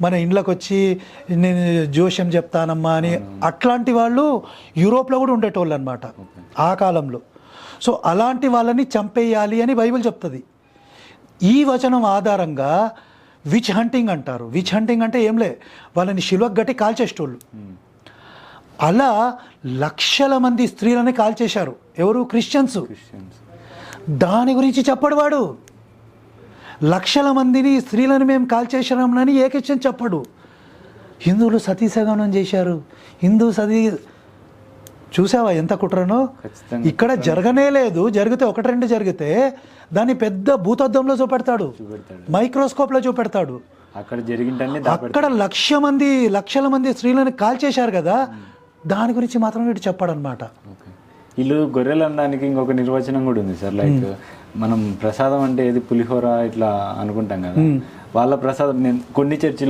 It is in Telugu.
మన ఇండ్లకు వచ్చి నేను జోష్యం చెప్తానమ్మా అని అట్లాంటి వాళ్ళు యూరోప్లో కూడా ఉండేటోళ్ళు అనమాట ఆ కాలంలో. సో అలాంటి వాళ్ళని చంపేయాలి అని బైబిల్ చెప్తుంది. ఈ వచనం ఆధారంగా విచ్ హంటింగ్ అంటారు. విచ్ హంటింగ్ అంటే ఏంలే, వాళ్ళని శిలువకు గట్టి కాల్చేసేటోళ్ళు. అలా లక్షల మంది స్త్రీలని కాల్చేశారు. ఎవరు? క్రిస్టియన్స్. దాని గురించి చెప్పడు వాడు. లక్షల మందిని స్త్రీలను మేము కాల్చేసామని ఏ క్రిస్టియన్ చెప్పడు. హిందువులు సతీసగమనం చేశారు, హిందూ సతీ. చూసావా ఎంత కుట్రనో? ఇక్కడ జరగనే లేదు. జరిగితే ఒకటి రెండు జరిగితే దాన్ని పెద్ద భూతద్దంలో చూపెడతాడు, మైక్రోస్కోప్లో చూపెడతాడు. అక్కడ లక్షల మంది స్త్రీలను కాల్చేశారు కదా, దాని గురించి మాత్రం వీడు చెప్పాడనమాట. వీళ్ళు గొర్రెలు అనడానికి ఇంకొక నిర్వచనం కూడా ఉంది సార్. లైక్ మనం ప్రసాదం అంటే ఏది పులిహోర ఇట్లా అనుకుంటాం కదా, వాళ్ళ ప్రసాదం నేను కొన్ని చర్చిలో